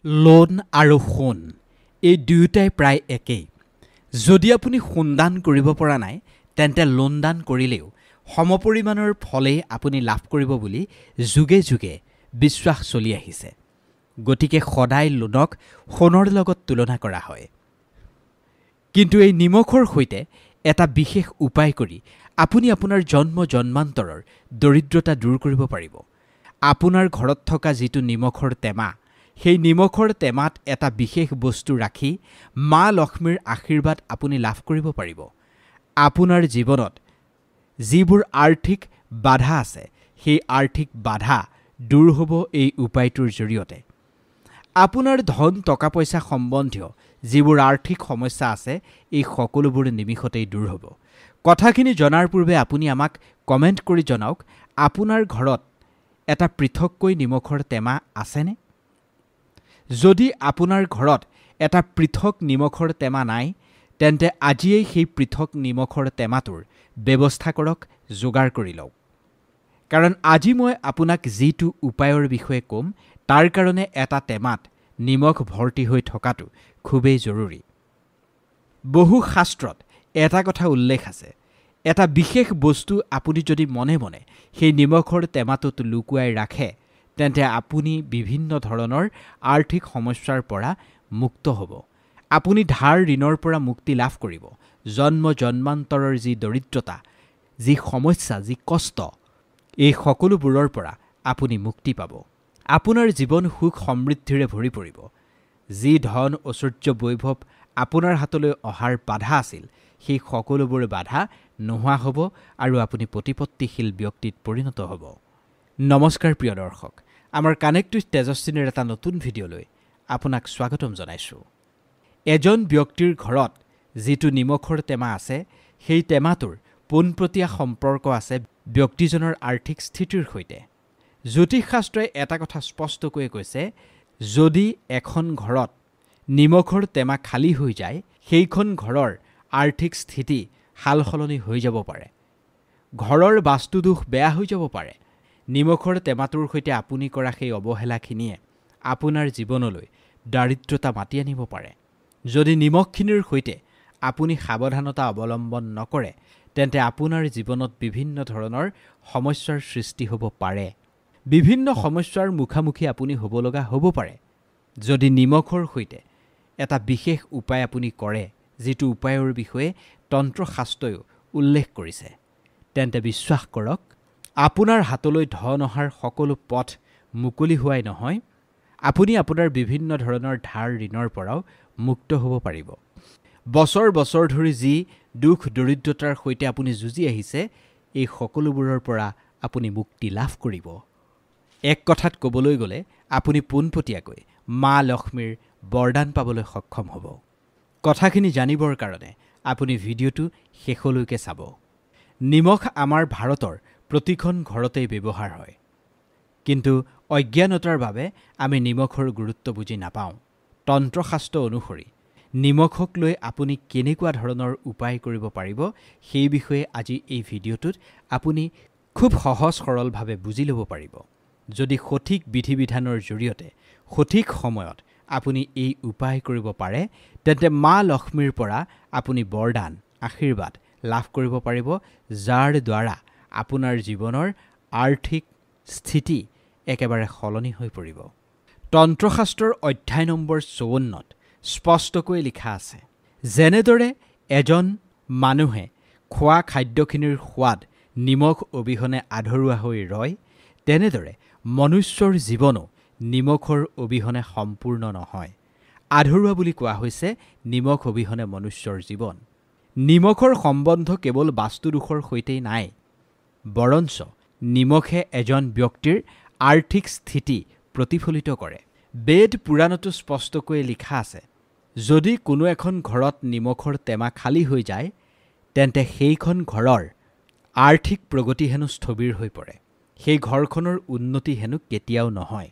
Loan আৰু সোণ এই দুয়োটাই প্ৰায় একেই। যদি আপুনি সোণদান কৰিব পৰা নাই তেন্তে লোন দান কৰিলেও সমপৰিমাণৰ ফলেই আপুনি লাভ কৰিব বুলি যুগে যুগে বিশ্বাস চলি আহিছে। গতিকে সদায় লোনক সোণৰ লগত তুলনা কৰা হয়। কিন্তু এই নিমখৰ সৈতে এটা বিশেষ উপায় কৰি আপুনি আপোনাৰ জন্মান্তৰৰ দৰিদ্ৰতা দূৰ কৰিব পাৰিব। আপোনাৰ ঘৰত থকা যিটো নিমখৰ টেমা, সেই নিমখৰ টেমাত এটা বিশেষ বস্তু ৰাখি মা লক্ষ্মীৰ আশীৰ্বাদ আপুনি লাভ কৰিব পাৰিব। আপোনাৰ জীৱনত যিবোৰ আৰ্থিক বাধা আছে, সেই আৰ্থিক বাধা দূৰ হ'ব এই উপায়টোৰ জৰিয়তে। আপোনাৰ ধন টকা পইচা সম্বন্ধীয় যিবোৰ আৰ্থিক সমস্যা আছে, এই সকলোবোৰ নিমিষতেই দূৰ হ'ব। কথাখিনি জনাৰ পূৰ্বে আপুনি আমাক কমেণ্ট কৰি জনাওক, আপোনাৰ ঘৰত এটা পৃথককৈ নিমখৰ টেমা আছেনে? যদি আপোনাৰ ঘৰত এটা পৃথক নিমখৰ টেমা নাই, তেন্তে আজিয়েই সেই পৃথক নিমখৰ টেমাটোৰ ব্যৱস্থা কৰক, যোগাৰ কৰি লওক। কাৰণ আজি মই আপোনাক যিটো উপায়ৰ বিষয়ে ক'ম, তাৰ কাৰণে এটা টেমাত নিমখ ভৰ্তি হৈ থকাটো খুবেই জৰুৰী। বহু শাস্ত্ৰত এটা কথা উল্লেখ আছে, এটা বিশেষ বস্তু আপুনি যদি মনে মনে সেই নিমখৰ টেমাটোত লুকুৱাই ৰাখে, তেন্তে আপুনি বিভিন্ন ধৰণৰ আৰ্থিক সমস্যাৰ পৰা মুক্ত হ'ব। আপুনি ধাৰ ঋণৰ পৰা মুক্তি লাভ কৰিব। জন্মান্তৰৰ যি দৰিদ্ৰতা, যি সমস্যা, যি কষ্ট, এই সকলোবোৰৰ পৰা আপুনি মুক্তি পাব। আপোনাৰ জীৱন সুখ সমৃদ্ধিৰে ভৰি পৰিব। যি ধন ঐশ্বৰ্য বৈভৱ আপোনাৰ হাতলৈ অহাৰ বাধা আছিল, সেই সকলোবোৰ বাধা নোহোৱা হ'ব আৰু আপুনি প্ৰতিপত্তিশীল ব্যক্তিত পৰিণত হ'ব। নমস্কাৰ প্ৰিয় দৰ্শক, আমাৰ কানেক্ট উইথ তেজস্বিনীৰ এটা নতুন ভিডিঅ'লৈ আপোনাক স্বাগতম জনাইছোঁ। এজন ব্যক্তিৰ ঘৰত যিটো নিমখৰ টেমা আছে, সেই টেমাটোৰ পোনপটীয়া সম্পৰ্ক আছে ব্যক্তিজনৰ আৰ্থিক স্থিতিৰ সৈতে। জ্যোতিষশাস্ত্ৰই এটা কথা স্পষ্টকৈ কৈছে, যদি এখন ঘৰত নিমখৰ টেমা খালী হৈ যায়, সেইখন ঘৰৰ আৰ্থিক স্থিতি সাল সলনি হৈ যাব পাৰে। ঘৰৰ বাস্তুদোষ বেয়া হৈ যাব পাৰে। নিমখৰ টেমাটোৰ সৈতে আপুনি কৰা সেই অৱহেলাখিনিয়ে আপোনাৰ জীৱনলৈ দাৰিদ্ৰতা মাতি আনিব পাৰে। যদি নিমখখিনিৰ সৈতে আপুনি সাৱধানতা অৱলম্বন নকৰে, তেন্তে আপোনাৰ জীৱনত বিভিন্ন ধৰণৰ সমস্যাৰ সৃষ্টি হ'ব পাৰে। বিভিন্ন সমস্যাৰ মুখামুখি আপুনি হ'ব লগা হ'ব পাৰে। যদি নিমখৰ সৈতে এটা বিশেষ উপায় আপুনি কৰে, যিটো উপায়ৰ বিষয়ে তন্ত্ৰশাস্ত্ৰয়ো উল্লেখ কৰিছে, তেন্তে বিশ্বাস কৰক, আপোনাৰ হাতলৈ ধন অহাৰ সকলো পথ মুকলি হোৱাই নহয়, আপুনি আপোনাৰ বিভিন্ন ধৰণৰ ধাৰ ঋণৰ পৰাও মুক্ত হ'ব পাৰিব। বছৰ বছৰ ধৰি যি দুখ দৰিদ্ৰতাৰ সৈতে আপুনি যুঁজি আহিছে, এই সকলোবোৰৰ পৰা আপুনি মুক্তি লাভ কৰিব। এক কথাত ক'বলৈ গ'লে আপুনি পোনপটীয়াকৈ মা লক্ষ্মীৰ বৰদান পাবলৈ সক্ষম হ'ব। কথাখিনি জানিবৰ কাৰণে আপুনি ভিডিঅ'টো শেষলৈকে চাব। নিমখ আমাৰ ভাৰতৰ প্ৰতিখন ঘৰতেই ব্যৱহাৰ হয়, কিন্তু অজ্ঞানতাৰ বাবে আমি নিমখৰ গুৰুত্ব বুজি নাপাওঁ। তন্ত্ৰশাস্ত্ৰ অনুসৰি নিমখক লৈ আপুনি কেনেকুৱা ধৰণৰ উপায় কৰিব পাৰিব, সেই বিষয়ে আজি এই ভিডিঅ'টোত আপুনি খুব সহজ সৰলভাৱে বুজি ল'ব পাৰিব। যদি সঠিক বিধি বিধানৰ জৰিয়তে সঠিক সময়ত আপুনি এই উপায় কৰিব পাৰে, তেন্তে মা লক্ষ্মীৰ পৰা আপুনি বৰদান, আশীৰ্বাদ লাভ কৰিব পাৰিব, যাৰ দ্বাৰা আপোনাৰ জীৱনৰ আৰ্থিক স্থিতি একেবাৰে সলনি হৈ পৰিব। তন্ত্ৰশাস্ত্ৰৰ অধ্যায় নম্বৰ 54ত স্পষ্টকৈ লিখা আছে, যেনেদৰে এজন মানুহে খোৱা খাদ্যখিনিৰ সোৱাদ নিমখ অবিহনে আধৰুৱা হৈ ৰয়, তেনেদৰে মনুষ্যৰ জীৱনো নিমখৰ অবিহনে সম্পূৰ্ণ নহয়। আধৰুৱা বুলি কোৱা হৈছে নিমখ অবিহনে মনুষ্যৰ জীৱন। নিমখৰ সম্বন্ধ কেৱল বাস্তুদোষৰ সৈতেই নাই, বৰঞ্চ নিমখে এজন ব্যক্তিৰ আৰ্থিক স্থিতি প্ৰতিফলিত কৰে। বেদ পুৰাণতো স্পষ্টকৈ লিখা আছে, যদি কোনো এখন ঘৰত নিমখৰ টেমা খালী হৈ যায়, তেন্তে সেইখন ঘৰৰ আৰ্থিক প্ৰগতি হেনো স্থবিৰ হৈ পৰে। সেই ঘৰখনৰ উন্নতি হেনো কেতিয়াও নহয়।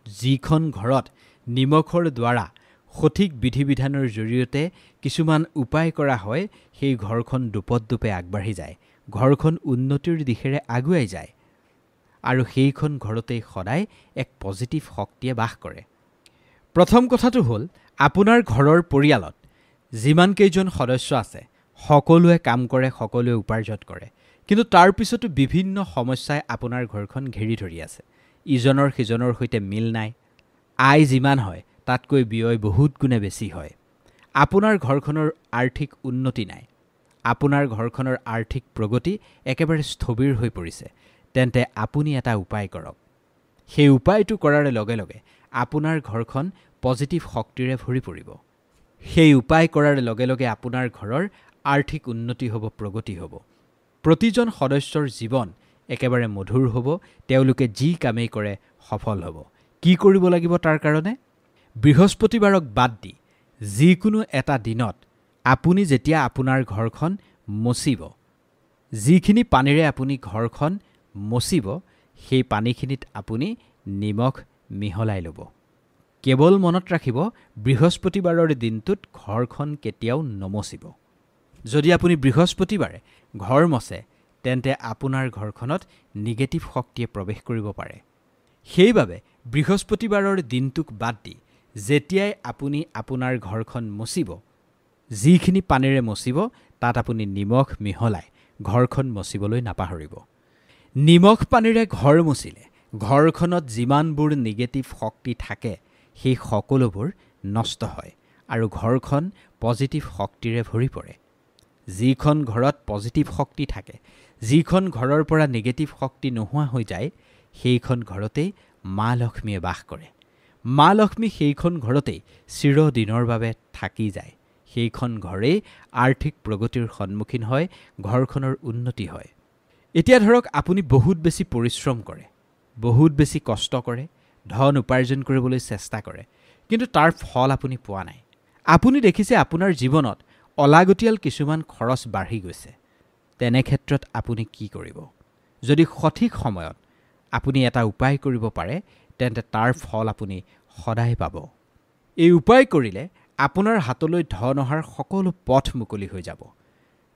যিখন ঘৰত নিমখৰ দ্বাৰা সঠিক বিধি বিধানৰ জৰিয়তে কিছুমান উপায় কৰা হয়, সেই ঘৰখন দোপতদোপে আগবাঢ়ি যায়, ঘৰখন উন্নতিৰ দিশেৰে আগুৱাই যায়, আৰু সেইখন ঘৰতেই সদায় এক পজিটিভ শক্তিয়ে বাস কৰে। প্ৰথম কথাটো হ'ল আপোনাৰ ঘৰৰ পৰিয়ালত যিমান কেইজন সদস্য আছে সকলোৱে কাম কৰে, সকলোৱে উপাৰ্জন কৰে, কিন্তু তাৰ পিছতো বিভিন্ন সমস্যাই আপোনাৰ ঘৰখন ঘেৰি ধৰি আছে। ইজনৰ সিজনৰ সৈতে মিল নাই, আয় যিমান হয় তাতকৈ ব্যয় বহুত গুণে বেছি হয়। আপোনাৰ ঘৰখনৰ আৰ্থিক উন্নতি নাই, আপোনাৰ ঘৰখনৰ আৰ্থিক প্ৰগতি একেবাৰে স্থবিৰ হৈ পৰিছে। তেন্তে আপুনি এটা উপায় কৰক। সেই উপায়টো কৰাৰ লগে লগে আপোনাৰ ঘৰখন পজিটিভ শক্তিৰে ভৰি পৰিব। সেই উপায় কৰাৰ লগে লগে আপোনাৰ ঘৰৰ আৰ্থিক উন্নতি হ'ব, প্ৰগতি হ'ব। প্ৰতিজন সদস্যৰ জীৱন একেবাৰে মধুৰ হ'ব, তেওঁলোকে যি কামেই কৰে সফল হ'ব। কি কৰিব লাগিব তাৰ কাৰণে? বৃহস্পতিবাৰক বাদ দি যিকোনো এটা দিনত আপুনি যেতিয়া আপোনাৰ ঘৰখন মচিব, যিখিনি পানীৰে আপুনি ঘৰখন মচিব, সেই পানীখিনিত আপুনি নিমখ মিহলাই ল'ব। কেৱল মনত ৰাখিব, বৃহস্পতিবাৰৰ দিনটোত ঘৰখন কেতিয়াও নমচিব। যদি আপুনি বৃহস্পতিবাৰে ঘৰ মচে, তেন্তে আপোনাৰ ঘৰখনত নিগেটিভ শক্তিয়ে প্ৰৱেশ কৰিব পাৰে। সেইবাবে বৃহস্পতিবাৰৰ দিনটোক বাদ দি যেতিয়াই আপুনি আপোনাৰ ঘৰখন মচিব, যিখিনি পানীৰে মচিব তাত আপুনি নিমখ মিহলাই ঘৰখন মচিবলৈ নাপাহৰিব। নিমখ পানীৰে ঘৰ মচিলে ঘৰখনত যিমানবোৰ নিগেটিভ শক্তি থাকে সেই সকলোবোৰ নষ্ট হয় আৰু ঘৰখন পজিটিভ শক্তিৰে ভৰি পৰে। যিখন ঘৰত পজিটিভ শক্তি থাকে, যিখন ঘৰৰ পৰা নিগেটিভ শক্তি নোহোৱা হৈ যায়, সেইখন ঘৰতেই মা লক্ষ্মীয়ে বাস কৰে। মা লক্ষ্মী সেইখন ঘৰতেই চিৰদিনৰ বাবে থাকি যায়। সেইখন ঘৰেই আৰ্থিক প্ৰগতিৰ সন্মুখীন হয়, ঘৰখনৰ উন্নতি হয়। এতিয়া ধৰক আপুনি বহুত বেছি পৰিশ্ৰম কৰে, বহুত বেছি কষ্ট কৰে, ধন উপাৰ্জন কৰিবলৈ চেষ্টা কৰে, কিন্তু তাৰ ফল আপুনি পোৱা নাই। আপুনি দেখিছে আপোনাৰ জীৱনত অলাগতিয়াল কিছুমান খৰচ বাঢ়ি গৈছে। তেনে ক্ষেত্ৰত আপুনি কি কৰিব? যদি সঠিক সময়ত আপুনি এটা উপায় কৰিব পাৰে, তেন্তে তাৰ ফল আপুনি সদায় পাব। এই উপায় কৰিলে আপোনাৰ হাতলৈ ধন অহাৰ সকলো পথ মুকলি হৈ যাব।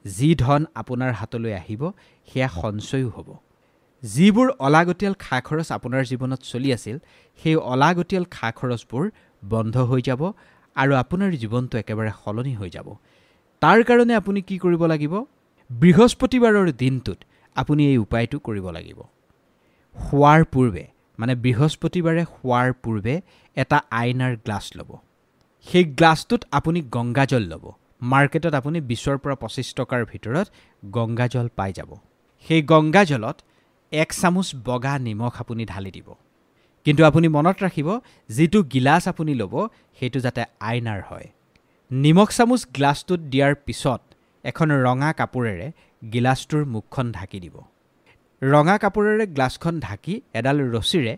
যি ধন আপোনাৰ হাতলৈ আহিব সেয়া সঞ্চয়ো হ'ব। যিবোৰ অলাগতিয়াল খা খৰচ আপোনাৰ জীৱনত চলি আছিল, সেই অলাগতিয়াল খা খৰচবোৰ বন্ধ হৈ যাব আৰু আপোনাৰ জীৱনটো একেবাৰে সলনি হৈ যাব। তাৰ কাৰণে আপুনি কি কৰিব লাগিব? বৃহস্পতিবাৰৰ দিনটোত আপুনি এই উপায়টো কৰিব লাগিব। শোৱাৰ পূৰ্বে, মানে বৃহস্পতিবাৰে শোৱাৰ পূৰ্বে এটা আইনাৰ গ্লাছ ল'ব। সেই গ্লাছটোত আপুনি গংগাজল ল'ব। মাৰ্কেটত আপুনি 20 পৰা 25 টকাৰ ভিতৰত গংগাজল পাই যাব। সেই গংগাজলত 1 চামুচ বগা নিমখ আপুনি ঢালি দিব। কিন্তু আপুনি মনত ৰাখিব, যিটো গিলাচ আপুনি ল'ব সেইটো যাতে আইনাৰ হয়। নিমখ চামুচ গ্লাছটোত দিয়াৰ পিছত এখন ৰঙা কাপোৰেৰে গিলাচটোৰ মুখখন ঢাকি দিব। ৰঙা কাপোৰেৰে গ্লাছখন ঢাকি এডাল ৰছীৰে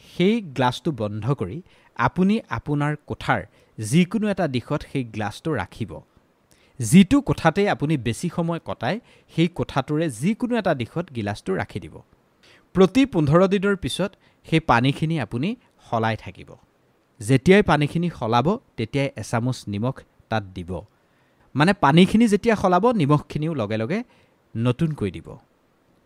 সেই গ্লাছটো বন্ধ কৰি আপুনি আপোনাৰ কোঠাৰ যিকোনো এটা দিশত সেই গ্লাছটো ৰাখিব। যিটো কোঠাতে আপুনি বেছি সময় কটায়, সেই কোঠাটোৰে যিকোনো এটা দিশত গিলাচটো ৰাখি দিব। প্ৰতি 15 দিনৰ পিছত সেই পানীখিনি আপুনি সলাই থাকিব। যেতিয়াই পানীখিনি সলাব, তেতিয়াই এচামুচ নিমখ তাত দিব। মানে পানীখিনি যেতিয়া সলাব, নিমখখিনিও লগে লগে নতুনকৈ দিব।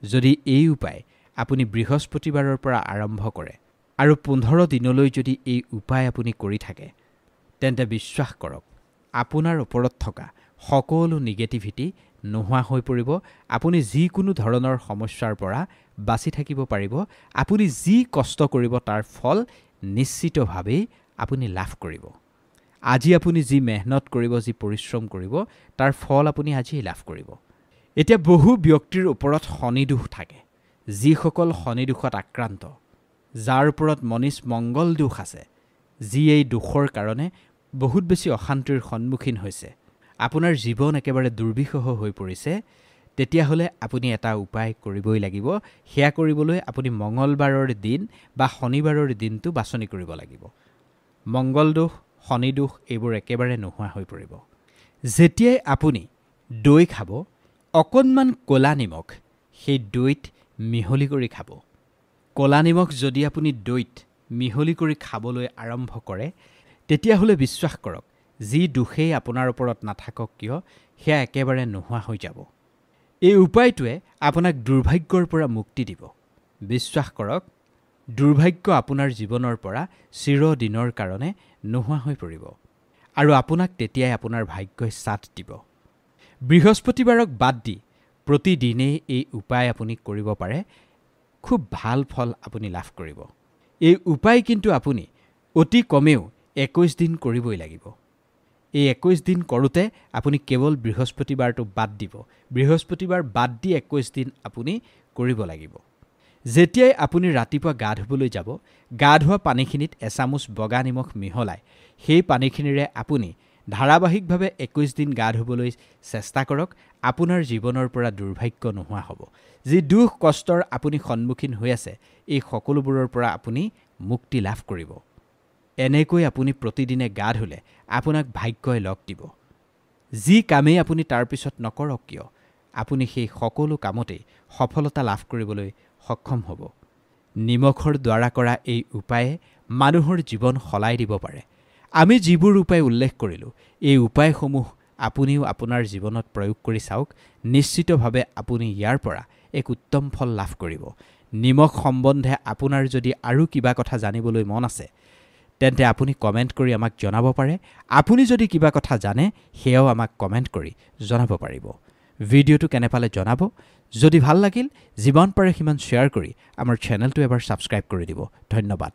যদি এই উপায় আপুনি বৃহস্পতিবাৰৰ পৰা আৰম্ভ কৰে আৰু 15 দিনলৈ যদি এই উপায় আপুনি কৰি থাকে, তেন্তে বিশ্বাস কৰক, আপোনাৰ ওপৰত থকা সকলো নিগেটিভিটি নোহোৱা হৈ পৰিব। আপুনি যিকোনো ধৰণৰ সমস্যাৰ পৰা বাচি থাকিব পাৰিব। আপুনি যি কষ্ট কৰিব তাৰ ফল নিশ্চিতভাৱেই আপুনি লাভ কৰিব। আজি আপুনি যি মেহনত কৰিব, যি পৰিশ্ৰম কৰিব, তাৰ ফল আপুনি আজিয়েই লাভ কৰিব। এতিয়া বহু ব্যক্তিৰ ওপৰত শনি দোষ থাকে। যিসকল শনি দোষত আক্ৰান্ত, যাৰ ওপৰত মনীষ মংগল দোষ আছে, যি এই দোষৰ কাৰণে বহুত বেছি অশান্তিৰ সন্মুখীন হৈছে, আপোনাৰ জীৱন একেবাৰে দুৰ্বিষহ হৈ পৰিছে, তেতিয়াহ'লে আপুনি এটা উপায় কৰিবই লাগিব। সেয়া কৰিবলৈ আপুনি মঙলবাৰৰ দিন বা শনিবাৰৰ দিনটো বাছনি কৰিব লাগিব। মংগল দোষ, শনি দোষ এইবোৰ একেবাৰে নোহোৱা হৈ পৰিব। যেতিয়াই আপুনি দৈ খাব, অকণমান ক'লা নিমখ সেই দৈত মিহলি কৰি খাব। ক'লা নিমখ যদি আপুনি দৈত মিহলি কৰি খাবলৈ আৰম্ভ কৰে, তেতিয়াহ'লে বিশ্বাস কৰক, যি দোষেই আপোনাৰ ওপৰত নাথাকক কিয়, সেয়া একেবাৰে নোহোৱা হৈ যাব। এই উপায়টোৱে আপোনাক দুৰ্ভাগ্যৰ পৰা মুক্তি দিব। বিশ্বাস কৰক, দুৰ্ভাগ্য আপোনাৰ জীৱনৰ পৰা চিৰদিনৰ কাৰণে নোহোৱা হৈ পৰিব আৰু আপোনাক তেতিয়াই আপোনাৰ ভাগ্যই সাথ দিব বৃহস্পতিবাৰক বাদ দি প্ৰতিদিনেই এই উপায় আপুনি কৰিব পাৰে খুব ভাল ফল আপুনি লাভ কৰিব এই উপায় কিন্তু আপুনি অতি কমেও 21 দিন কৰিবই লাগিব এই 21 দিন কৰোতে আপুনি কেৱল বৃহস্পতিবাৰটো বাদ দিব বৃহস্পতিবাৰ বাদ দি 21 দিন আপুনি কৰিব লাগিব যেতিয়াই আপুনি ৰাতিপুৱা গা ধুবলৈ যাব গা ধোৱা পানীখিনিত এচামুচ বগা নিমখ মিহলাই সেই পানীখিনিৰে আপুনি ধাৰাবাহিকভাৱে 21 দিন গা ধুবলৈ চেষ্টা কৰক আপোনাৰ জীৱনৰ পৰা দুৰ্ভাগ্য নোহোৱা হ'ব যি দুখ কষ্টৰ আপুনি সন্মুখীন হৈ আছে এই সকলোবোৰৰ পৰা আপুনি মুক্তি লাভ কৰিব এনেকৈ আপুনি প্ৰতিদিনে গা ধুলে আপোনাক ভাগ্যই লগ দিব যি কামেই আপুনি তাৰ পিছত নকৰক কিয় আপুনি সেই সকলো কামতে সফলতা লাভ কৰিবলৈ সক্ষম হ'ব নিমখৰ দ্বাৰা কৰা এই উপায়ে মানুহৰ জীৱন সলাই দিব পাৰে আমি যিবোৰ উপায় উল্লেখ কৰিলো এই উপায়সমূহ আপুনিও আপোনাৰ জীৱনত প্ৰয়োগ কৰি চাওক নিশ্চিতভাৱে আপুনি ইয়াৰ পৰা এক উত্তম ফল লাভ কৰিব নিমখ সম্বন্ধে আপোনাৰ যদি আৰু কিবা কথা জানিবলৈ মন আছে তেন্তে আপুনি কমেন্ট কৰি আমাক জনাব পাৰে আপুনি যদি কিবা কথা জানে হেও আমাক কমেন্ট কৰি জনাব পাৰিব ভিডিওটো কেনে পালে জনাব যদি ভাল লাগিল যিমান পাৰে সিমান শেয়াৰ কৰি আমাৰ চেনেলটো এবাৰ সাবস্ক্ৰাইব কৰি দিব ধন্যবাদ